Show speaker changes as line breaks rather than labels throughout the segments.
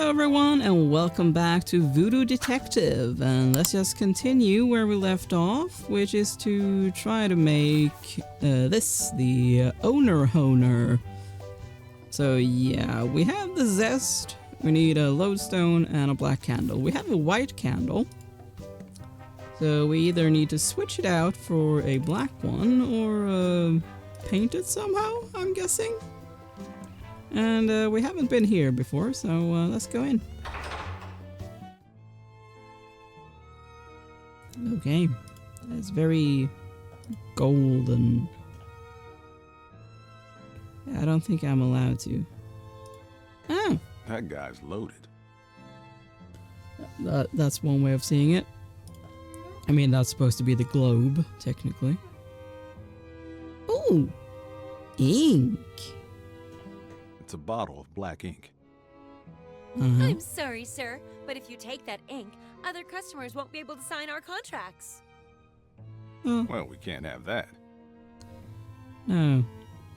Hello everyone and welcome back to Voodoo Detective, and let's just continue where we left off, which is to try to make the owner honer. So yeah, we have the zest, we need a lodestone and a black candle. We have a white candle, so we either need to switch it out for a black one or paint it somehow, I'm guessing. And we haven't been here before, so let's go in. Okay, it's very golden. I don't think I'm allowed to. Oh,
that guy's loaded.
That's one way of seeing it. I mean, that's supposed to be the globe, technically. Ooh, ink.
It's a bottle of black ink.
I'm sorry, sir, but if you take that ink, other customers won't be able to sign our contracts.
Well, we can't have that.
No,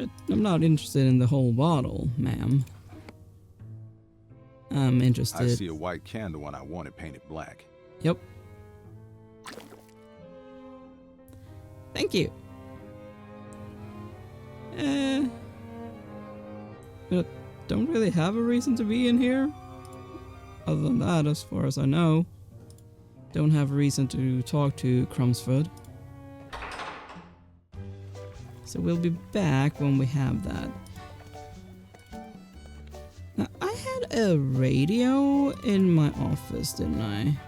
I'm not interested in the whole bottle, ma'am. I'm interested.
I see a white candle and I want it painted black.
Yep. Thank you. Don't really have a reason to be in here. Other than that, as far as I know. Don't have a reason to talk to Crumsford. So we'll be back when we have that. Now, I had a radio in my office, didn't I?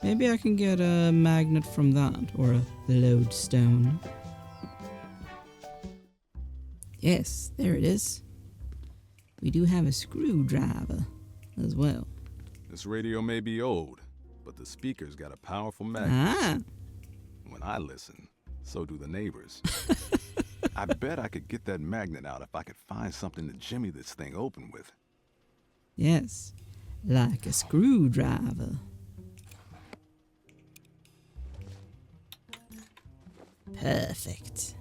Maybe I can get a magnet from that, or a lodestone. Yes, there it is. We do have a screwdriver as well.
This radio may be old, but the speaker's got a powerful magnet.
Ah.
When I listen, so do the neighbors. I bet I could get that magnet out if I could find something to jimmy this thing open with.
Yes, like a screwdriver. Perfect.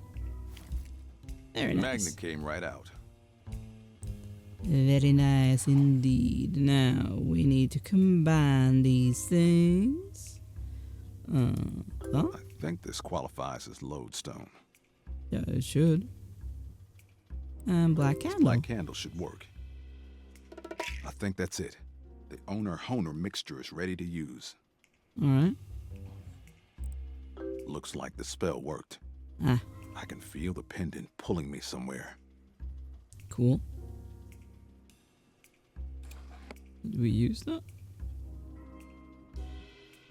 Very
The
nice.
magnet came right out.
Very nice indeed. Now we need to combine these things.
I think this qualifies as lodestone.
Yeah, it should. And black candle.
Black candle should work. I think that's it. The owner-honer mixture is ready to use.
Alright.
Looks like the spell worked.
Ah,
I can feel the pendant pulling me somewhere.
cool. Did we use that?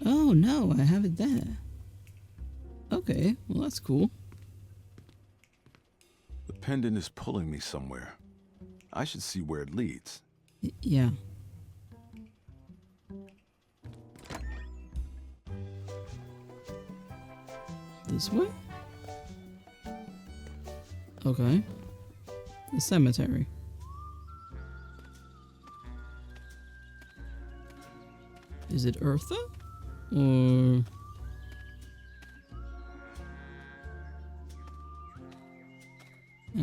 Oh no, I have it there. Okay, well that's cool.
The pendant is pulling me somewhere. I should see where it leads.
Yeah. This way? Okay. The cemetery. Is it Eartha? Or...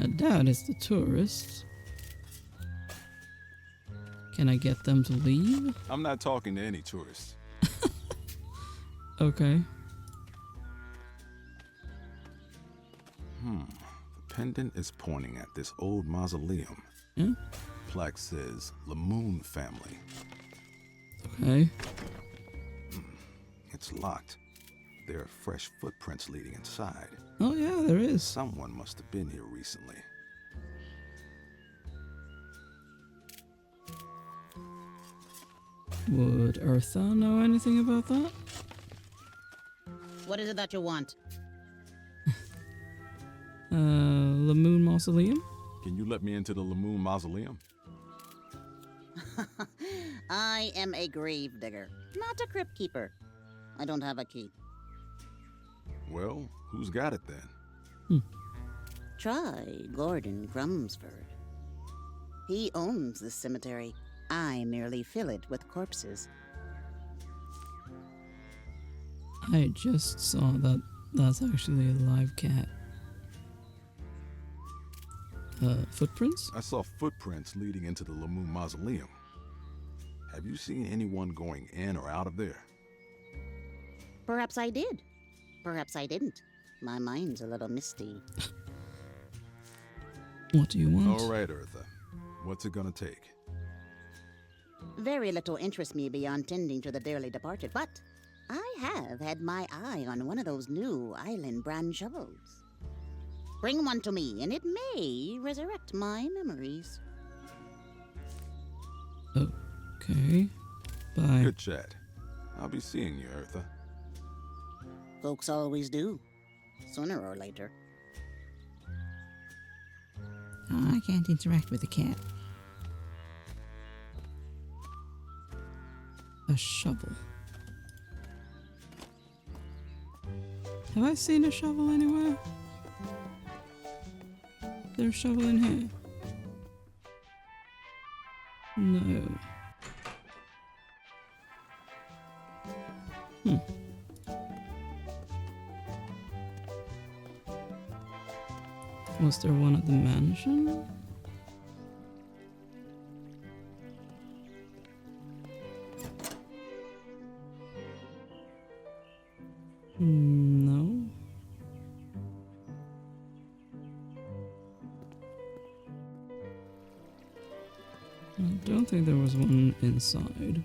I doubt it's the tourists. Can I get them to leave?
I'm not talking to any tourists.
Okay.
The pendant is pointing at this old mausoleum.
Yeah.
Plaque says LeMoons family.
Okay.
It's locked. There are fresh footprints leading inside.
Oh yeah, there is.
Someone must have been here recently.
Would Eartha know anything about that?
What is it that you want?
LeMoons Mausoleum?
Can you let me into the LeMoons mausoleum?
I am a grave digger, not a crypt keeper. I don't have a key.
Well, who's got it then?
Try Gordon Crumsford. He owns this cemetery. I merely fill it with corpses.
I just saw that that's actually a live cat. Footprints?
I saw footprints leading into the LeMoons mausoleum. Have you seen anyone going in or out of there?
Perhaps I did. Perhaps I didn't. My mind's a little misty.
What do you want?
All right, Eartha. What's it gonna take?
Very little interests me beyond tending to the dearly departed, but I have had my eye on one of those new island brand shovels. Bring one to me, and it may resurrect my memories.
Okay. Bye.
Good chat. I'll be seeing you, Eartha.
Folks always do, sooner or later.
Oh, I can't interact with the cat. A shovel. Have I seen a shovel anywhere? There's a shovel in here. No. Was there one at the mansion? No. I don't think there was one inside.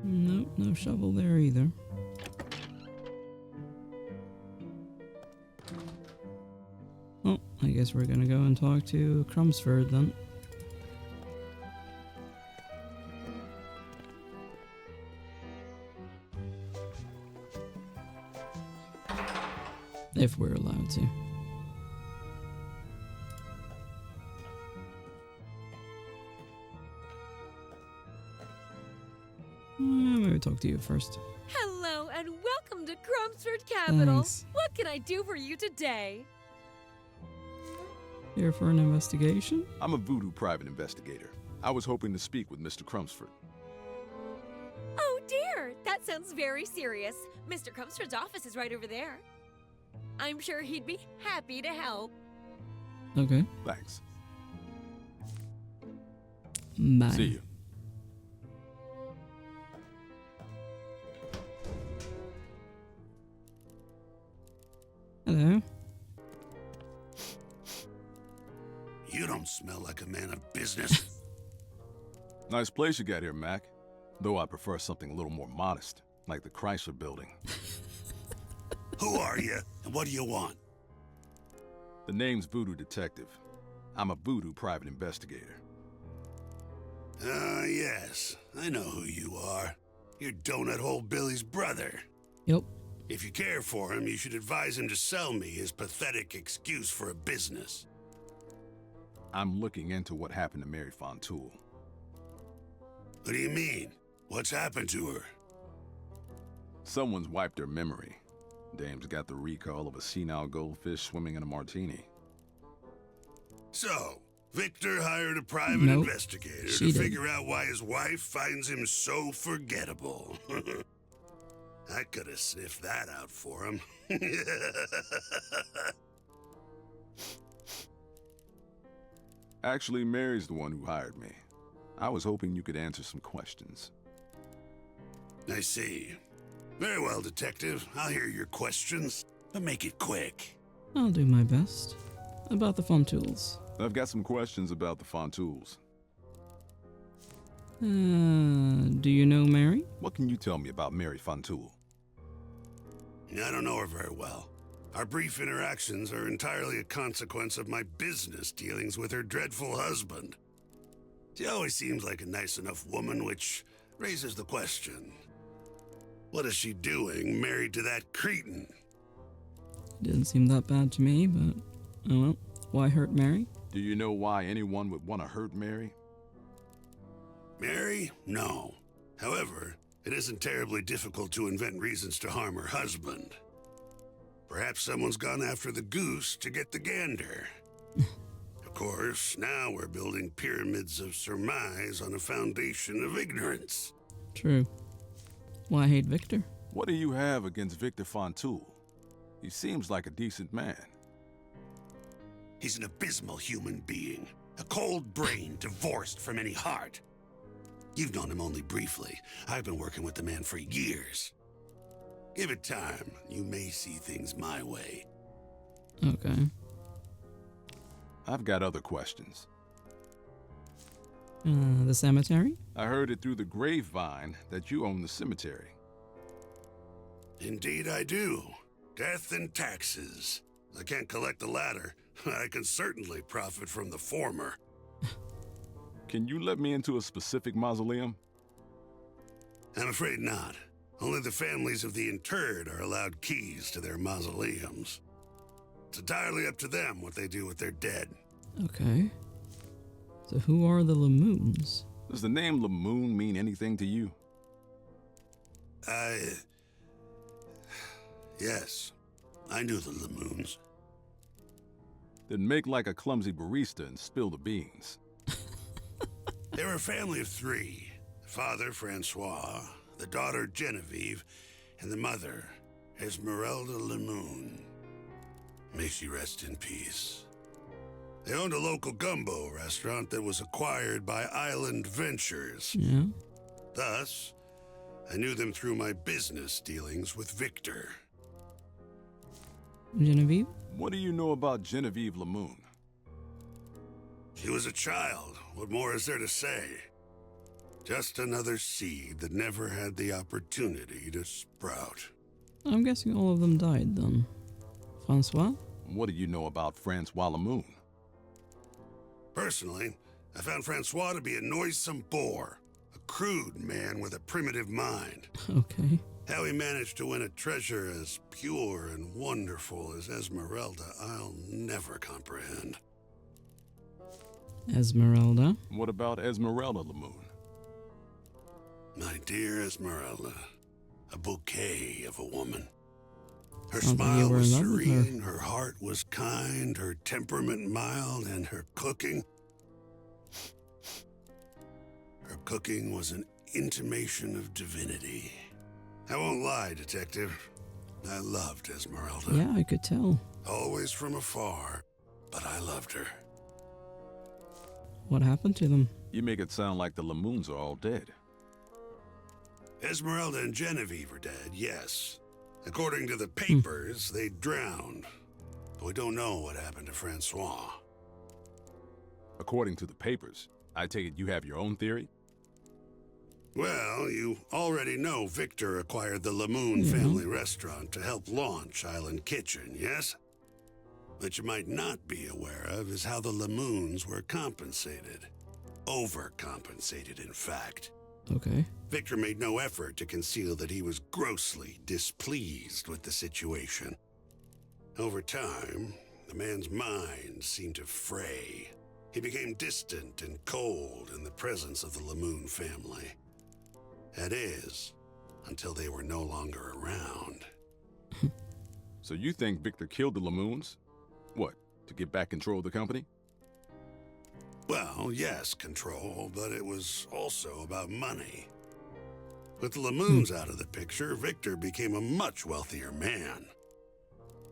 Nope, no shovel there either. Oh, I guess we're gonna go and talk to Crumsford then. If we're allowed to. Maybe talk to you first.
Hello and welcome to Crumsford Capital.
Thanks.
What can I do for you today?
Here for an investigation?
I'm a voodoo private investigator. I was hoping to speak with Mr. Crumsford.
Oh dear, that sounds very serious. Mr. Crumsford's office is right over there. I'm sure he'd be happy to help.
Okay.
Thanks.
Bye.
See you.
Hello.
You don't smell like a man of business.
Nice place you got here, Mac. Though I prefer something a little more modest, like the Chrysler Building.
Who are you, and what do you want?
The name's Voodoo Detective. I'm a voodoo private investigator.
Ah, yes. I know who you are. You're Donut Hole Billy's brother.
Yep.
If you care for him, you should advise him to sell me his pathetic excuse for a business.
I'm looking into what happened to Mary Fontoul.
What do you mean? What's happened to her?
Someone's wiped her memory. Dame's got the recall of a senile goldfish swimming in a martini.
So, Victor hired a private
Nope.
investigator
She
to
did.
figure out why his wife finds him so forgettable. I could have sniffed that out for him.
Actually, Mary's the one who hired me. I was hoping you could answer some questions.
I see. Very well, Detective. I'll hear your questions, but make it quick.
I'll do my best. About the Fontools.
I've got some questions about the Fontools.
Do you know Mary?
What can you tell me about Mary Fontoul?
I don't know her very well. Our brief interactions are entirely a consequence of my business dealings with her dreadful husband. She always seems like a nice enough woman, which raises the question. What is she doing married to that cretin?
Didn't seem that bad to me, but oh well. Why hurt Mary?
Do you know why anyone would want to hurt Mary?
Mary? No. However, it isn't terribly difficult to invent reasons to harm her husband. Perhaps someone's gone after the goose to get the gander. Of course, now we're building pyramids of surmise on a foundation of ignorance.
True. Why hate Victor?
What do you have against Victor Fontoul? He seems like a decent man.
He's an abysmal human being. A cold brain divorced from any heart. You've known him only briefly. I've been working with the man for years. Give it time. You may see things my way.
Okay.
I've got other questions.
The cemetery?
I heard it through the grapevine that you own the cemetery.
Indeed I do. Death and taxes. I can't collect the latter. I can certainly profit from the former.
Can you let me into a specific mausoleum?
I'm afraid not. Only the families of the interred are allowed keys to their mausoleums. It's entirely up to them what they do with their dead.
Okay. So who are the LeMoons?
Does the name LeMoon mean anything to you?
Yes. I knew the LeMoons.
Then make like a clumsy barista and spill the beans.
They were a family of three. The father, Francois, the daughter, Genevieve, and the mother, Esmeralda LeMoon. May she rest in peace. They owned a local gumbo restaurant that was acquired by Island Ventures.
Yeah.
Thus, I knew them through my business dealings with Victor.
Genevieve?
What do you know about Genevieve LeMoon?
She was a child. What more is there to say? Just another seed that never had the opportunity to sprout.
I'm guessing all of them died then. Francois?
What do you know about Francois LeMoon?
Personally, I found Francois to be a noisome bore, a crude man with a primitive mind.
Okay.
How he managed to win a treasure as pure and wonderful as Esmeralda, I'll never comprehend.
Esmeralda?
What about Esmeralda LeMoon?
My dear Esmeralda, a bouquet of a woman. Her
Sounds like you
smile
were
was
in love with her.
serene, her heart was kind, her temperament mild, and her cooking was an intimation of divinity. I won't lie, Detective. I loved Esmeralda.
Yeah, I could tell.
Always from afar, but I loved her.
What happened to them?
You make it sound like the LeMoons are all dead.
Esmeralda and Genevieve are dead, yes. According to the papers, they drowned. But we don't know what happened to Francois.
According to the papers, I take it you have your own theory?
Well, you already know Victor acquired the LeMoon family restaurant to help launch Island Kitchen, yes? What you might not be aware of is how the LeMoons were compensated. Overcompensated, in fact.
Okay.
Victor made no effort to conceal that he was grossly displeased with the situation. Over time, the man's mind seemed to fray. He became distant and cold in the presence of the LeMoon family. That is, until they were no longer around.
So you think Victor killed the LeMoons? What, to get back control of the company?
Well, yes, control, but it was also about money. With the LeMoons out of the picture, Victor became a much wealthier man.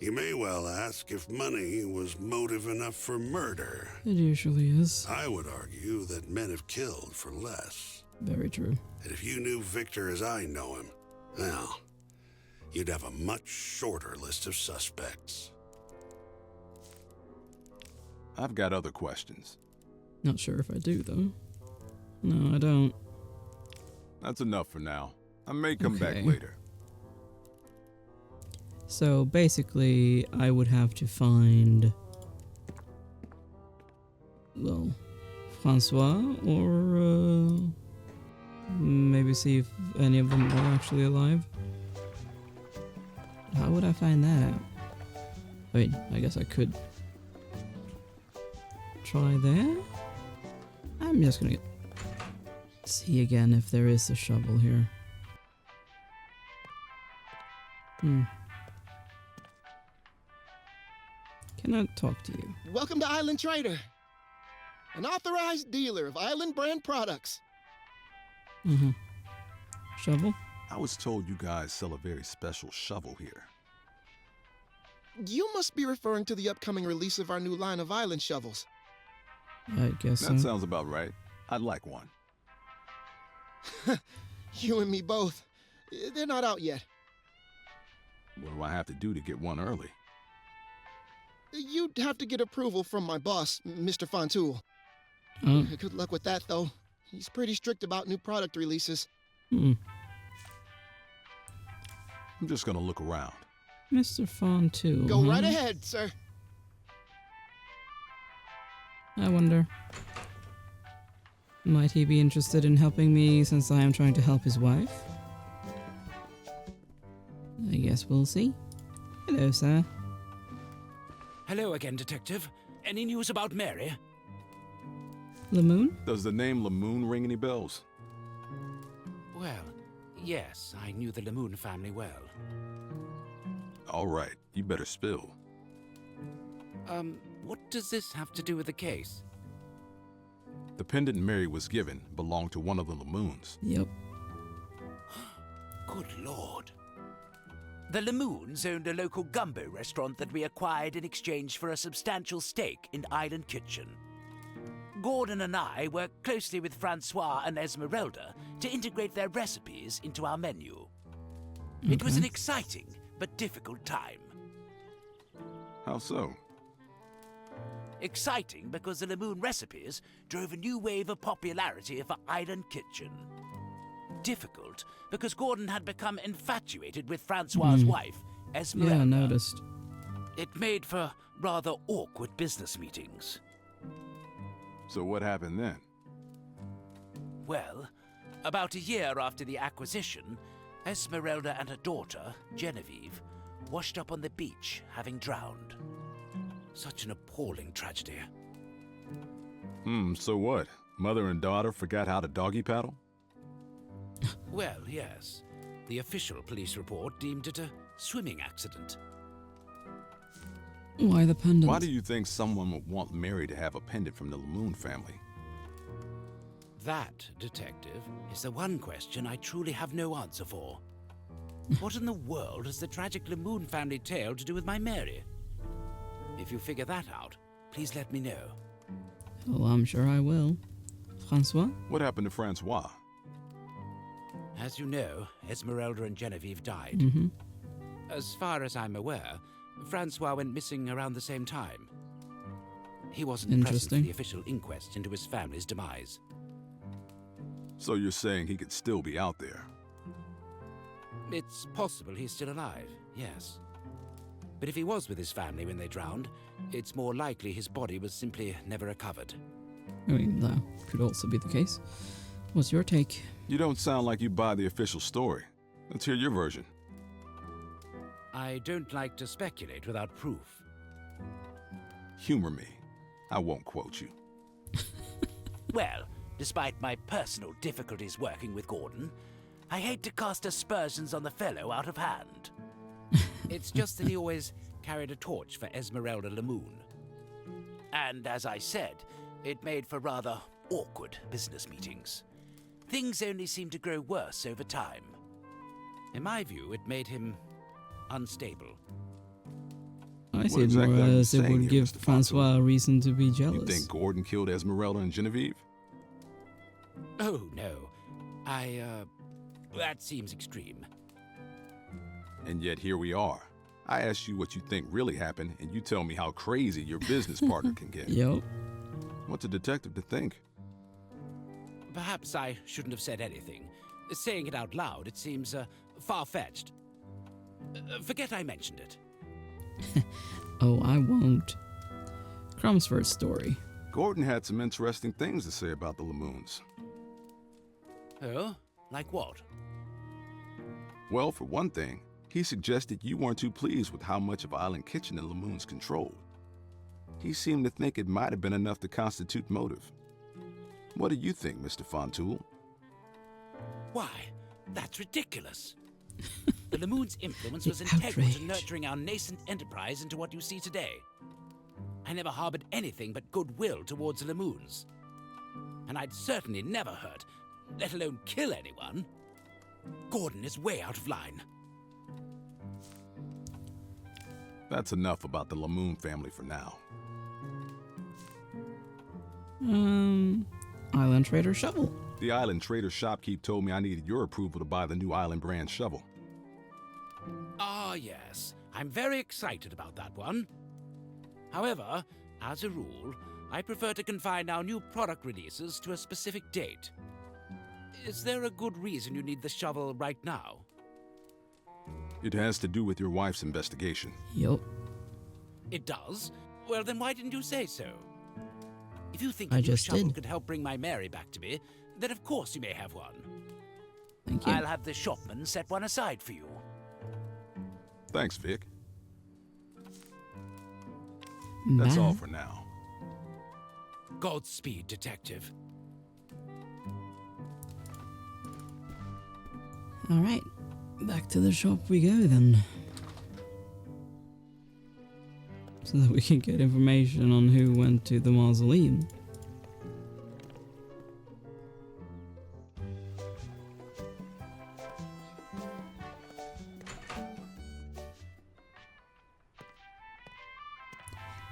You may well ask if money was motive enough for murder.
It usually is.
I would argue that men have killed for less.
Very true.
And if you knew Victor as I know him, well, you'd have a much shorter list of suspects.
I've got other questions.
Not sure if I do, though. No, I don't.
That's enough for now. I may come back
Okay.
later.
So basically, I would have to find, well, Francois, or maybe see if any of them are actually alive. How would I find that out? I mean, I guess I could try that. I'm just gonna see again if there is a shovel here. Can I talk to you?
Welcome to Island Trader, an authorized dealer of Island brand products.
Shovel?
I was told you guys sell a very special shovel here.
You must be referring to the upcoming release of our new line of island shovels.
I guess so.
That sounds about right. I'd like one.
You and me both. They're not out yet.
What do I have to do to get one early?
You'd have to get approval from my boss, Mr. Fontoul.
Oh.
Good luck with that, though. He's pretty strict about new product releases.
Hmm.
I'm just gonna look around.
Mr. Fontoul.
Go right ahead, sir.
I wonder. Might he be interested in helping me since I am trying to help his wife? I guess we'll see. Hello, sir.
Hello again, Detective. Any news about Mary?
LeMoon?
Does the name LeMoon ring any bells?
Well, yes, I knew the LeMoon family well.
All right, you better spill.
What does this have to do with the case?
The pendant Mary was given belonged to one of the LeMoons.
Yep.
Good Lord. The LeMoons owned a local gumbo restaurant that we acquired in exchange for a substantial stake in Island Kitchen. Gordon and I worked closely with Francois and Esmeralda to integrate their recipes into our menu. It was an exciting but difficult time.
How so?
Exciting because the LeMoon recipes drove a new wave of popularity for Island Kitchen. Difficult because Gordon had become infatuated with Francois's wife, Esmeralda.
Yeah, I noticed.
It made for rather awkward business meetings.
So what happened then?
Well, about a year after the acquisition, Esmeralda and her daughter, Genevieve, washed up on the beach, having drowned. Such an appalling tragedy.
So what? Mother and daughter forgot how to doggy paddle?
Well, yes. The official police report deemed it a swimming accident.
Why the pendant?
Why do you think someone would want Mary to have a pendant from the LeMoon family?
That, Detective, is the one question I truly have no answer for. What in the world has the tragic LeMoon family tale to do with my Mary? If you figure that out, please let me know.
Oh, I'm sure I will. Francois?
What happened to Francois?
As you know, Esmeralda and Genevieve died.
Mm-hmm.
As far as I'm aware, Francois went missing around the same time. He wasn't present for the official inquest into his family's demise.
So you're saying he could still be out there?
It's possible he's still alive, yes. But if he was with his family when they drowned, it's more likely his body was simply never recovered.
I mean, that could also be the case. What's your take?
You don't sound like you buy the official story. Let's hear your version.
I don't like to speculate without proof.
Humor me. I won't quote you.
Well, despite my personal difficulties working with Gordon, I hate to cast aspersions on the fellow out of hand. It's just that he always carried a torch for Esmeralda LeMoon. And as I said, it made for rather awkward business meetings. Things only seemed to grow worse over time. In my view, it made him unstable.
I see
What
it
exactly
more
are you
as it
saying
would
here,
give
Mr. Fontoul?
Francois a reason to be jealous.
You think Gordon killed Esmeralda and Genevieve?
Oh, no. That seems extreme.
And yet here we are. I asked you what you think really happened, and you tell me how crazy your business partner can get.
Yup.
What's a detective to think?
Perhaps I shouldn't have said anything. Saying it out loud, it seems far-fetched. Forget I mentioned it.
Oh, I won't. Crumbs for a story.
Gordon had some interesting things to say about the LeMoons.
Oh? Like what?
Well, for one thing, he suggested you weren't too pleased with how much of Island Kitchen the LeMoons controlled. He seemed to think it might have been enough to constitute motive. What do you think, Mr. Fontoul?
Why, that's ridiculous. The LeMoons' influence was
The
integral to
outrage.
nurturing our nascent enterprise into what you see today. I never harbored anything but goodwill towards the LeMoons. And I'd certainly never hurt, let alone kill anyone. Gordon is way out of line.
That's enough about the LeMoon family for now.
Island Trader shovel.
The Island Trader shopkeep told me I needed your approval to buy the new Island brand shovel.
Ah, yes. I'm very excited about that one. However, as a rule, I prefer to confine our new product releases to a specific date. Is there a good reason you need the shovel right now?
It has to do with your wife's investigation.
Yup.
It does? Well, then why didn't you say so? If you think
I
a new
just
shovel
did.
could help bring my Mary back to me, then of course you may have one.
Thank you.
I'll have the shopman set one aside for you.
Thanks, Vic. That's all
Bye.
for now.
Godspeed, Detective.
All right, back to the shop we go then. So that we can get information on who went to the mausoleum.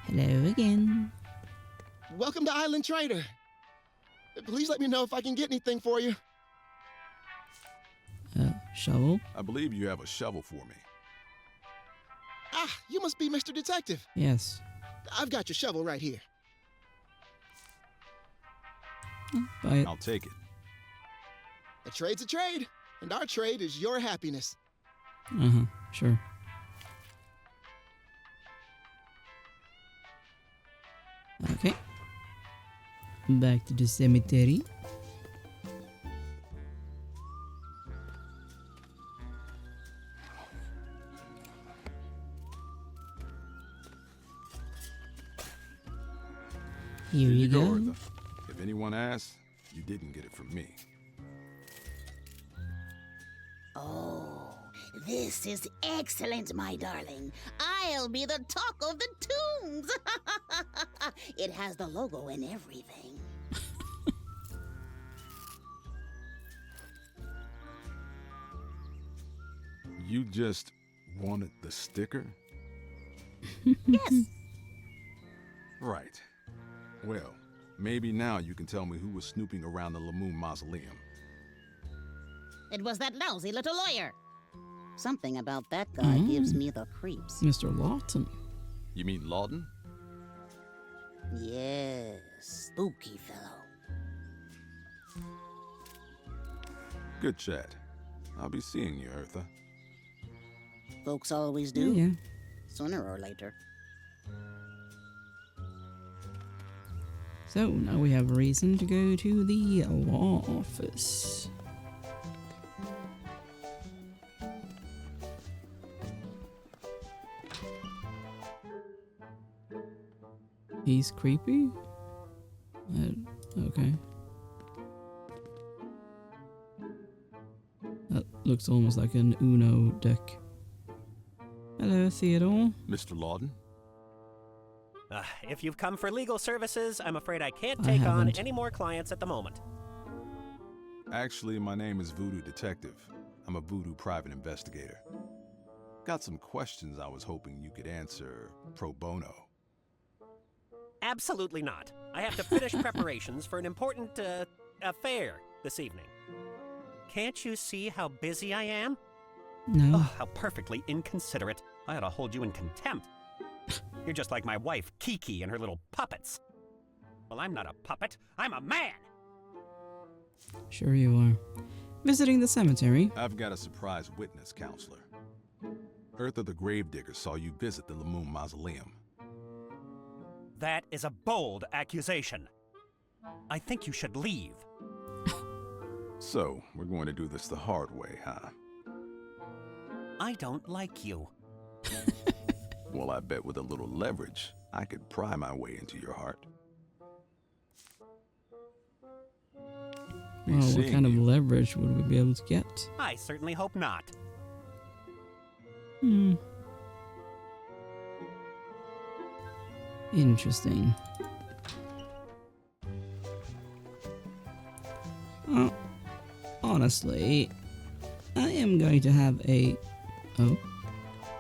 Hello again.
Welcome to Island Trader. Please let me know if I can get anything for you.
Shovel?
I believe you have a shovel for me.
Ah, you must be Mr. Detective.
Yes.
I've got your shovel right here.
Buy it.
I'll take it.
A trade's a trade, and our trade is your happiness.
Uh-huh, sure. Okay. Back to the cemetery. Here you go.
Arthur. If anyone asks, you didn't get it from me.
Oh, this is excellent, my darling. I'll be the talk of the tombs. It has the logo and everything.
You just wanted the sticker?
Yes.
Right. Well, maybe now you can tell me who was snooping around the LeMoon mausoleum.
It was that lousy little lawyer. Something about that guy gives me the creeps.
Mr. Lawton.
You mean Lawton?
Yes, spooky fellow.
Good chat. I'll be seeing you, Eartha.
Folks always do,
Yeah.
sooner or later.
So now we have a reason to go to the law office. He's creepy? Okay. That looks almost like an Uno deck. Hello, Theodore.
Mr. Lawton?
If you've come for legal services, I'm afraid I can't
I
take on
haven't.
any more clients at the moment.
Actually, my name is Voodoo Detective. I'm a voodoo private investigator. Got some questions I was hoping you could answer pro bono.
Absolutely not. I have to finish preparations for an important, affair this evening. Can't you see how busy I am?
No.
Oh, how perfectly inconsiderate. I ought to hold you in contempt. You're just like my wife, Kiki, and her little puppets. Well, I'm not a puppet. I'm a man!
Sure you are. Visiting the cemetery.
I've got a surprise witness, counselor. Eartha the Gravedigger saw you visit the LeMoon mausoleum.
That is a bold accusation. I think you should leave.
So, we're going to do this the hard way, huh?
I don't like you.
Well, I bet with a little leverage, I could pry my way into your heart. Be
Well, what
seeing
kind of
you.
leverage would we be able to get?
I certainly hope not.
Interesting. Well, honestly, I am going to have a... Oh.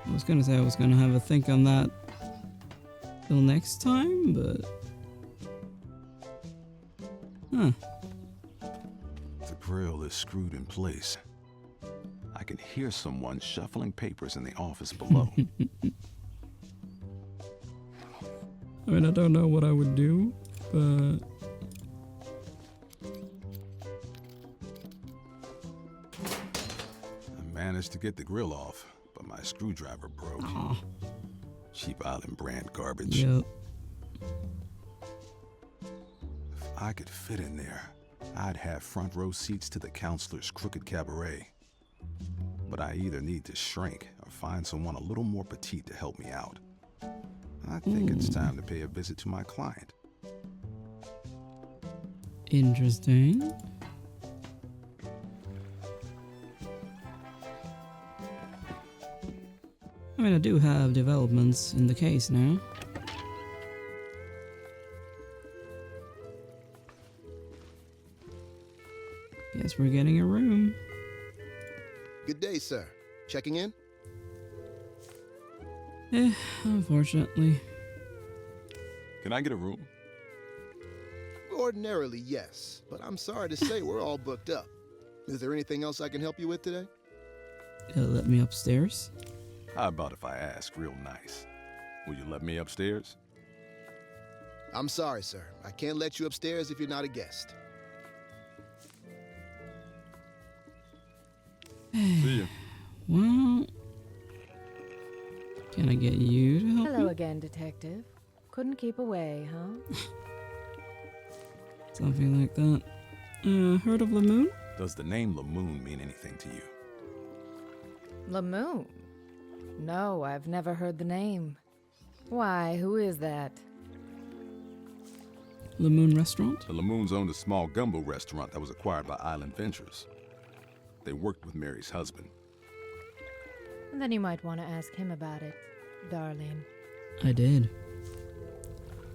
I was gonna say I was gonna have a think on that till next time, but... Huh.
The grill is screwed in place. I can hear someone shuffling papers in the office below.
I mean, I don't know what I would do, but...
I managed to get the grill off, but my screwdriver broke.
Aw.
Cheap Island brand garbage.
Yep.
If I could fit in there, I'd have front row seats to the counselor's crooked cabaret. But I either need to shrink or find someone a little more petite to help me out. I think it's time to pay a visit to my client.
Interesting. I mean, I do have developments in the case now. Guess we're getting a room.
Good day, sir. Checking in?
Unfortunately.
Can I get a room?
Ordinarily, yes, but I'm sorry to say we're all booked up. Is there anything else I can help you with today?
Let me upstairs.
How about if I ask real nice? Will you let me upstairs?
I'm sorry, sir. I can't let you upstairs if you're not a guest.
See ya.
Well, can I get you to help
Hello
me?
again, Detective. Couldn't keep away, huh?
Something like that. Heard of LeMoon?
Does the name LeMoon mean anything to you?
LeMoon? No, I've never heard the name. Why, who is that?
LeMoon Restaurant?
The LeMoons owned a small gumbo restaurant that was acquired by Island Ventures. They worked with Mary's husband.
Then you might want to ask him about it, darling.
I did.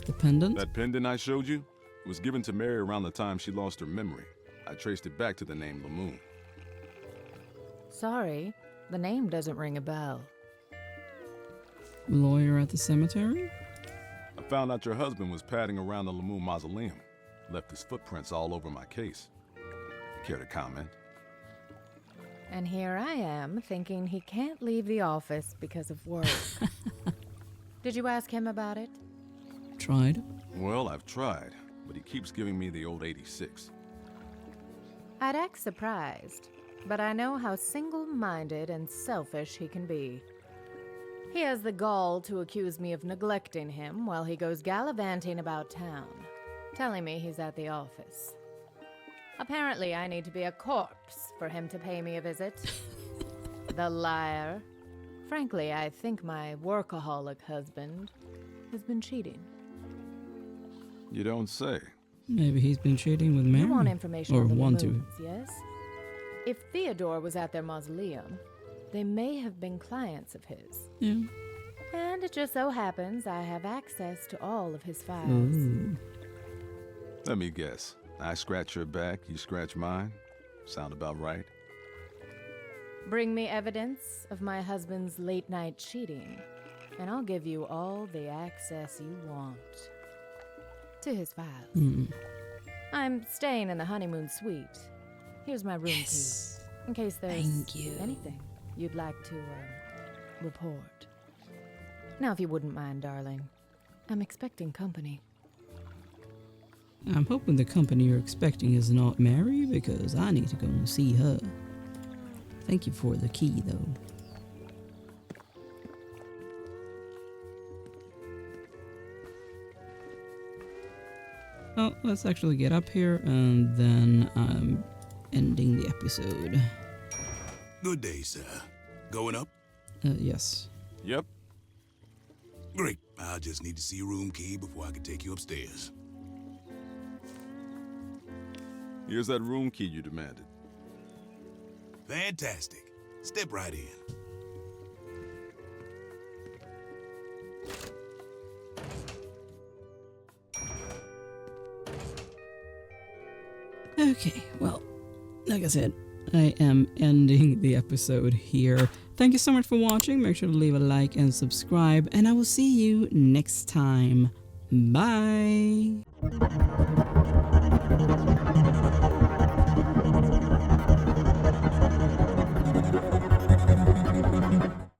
The pendant?
That pendant I showed you was given to Mary around the time she lost her memory. I traced it back to the name LeMoon.
Sorry, the name doesn't ring a bell.
Lawyer at the cemetery?
I found out your husband was padding around the LeMoon mausoleum. Left his footprints all over my case. Care to comment?
And here I am, thinking he can't leave the office because of work. Did you ask him about it?
Tried.
Well, I've tried, but he keeps giving me the old 86.
I'd act surprised, but I know how single-minded and selfish he can be. He has the gall to accuse me of neglecting him while he goes gallivanting about town, telling me he's at the office. Apparently, I need to be a corpse for him to pay me a visit. The liar. Frankly, I think my workaholic husband has been cheating.
You don't say.
Maybe he's been cheating with Mary.
You want information
or
on the
want to.
LeMoons, yes? If Theodore was at their mausoleum, they may have been clients of his.
Yeah.
And it just so happens I have access to all of his files.
Ooh.
Let me guess. I scratch your back, you scratch mine? Sound about right?
Bring me evidence of my husband's late-night cheating, and I'll give you all the access you want to his files. I'm staying in the honeymoon suite. Here's my room key, in case there's anything you'd like to report. Now, if you wouldn't mind, darling, I'm expecting company.
I'm hoping the company you're expecting is not Mary, because I need to go and see her. Thank you for the key, though. Well, let's actually get up here, and then I'm ending the episode.
Good day, sir. Going up?
Yes.
Yep.
Great. I'll just need to see your room key before I can take you upstairs.
Here's that room key you demanded.
Fantastic. Step right in.
Okay, well, like I said, I am ending the episode here. Thank you so much for watching. Make sure to leave a like and subscribe, and I will see you next time. Bye!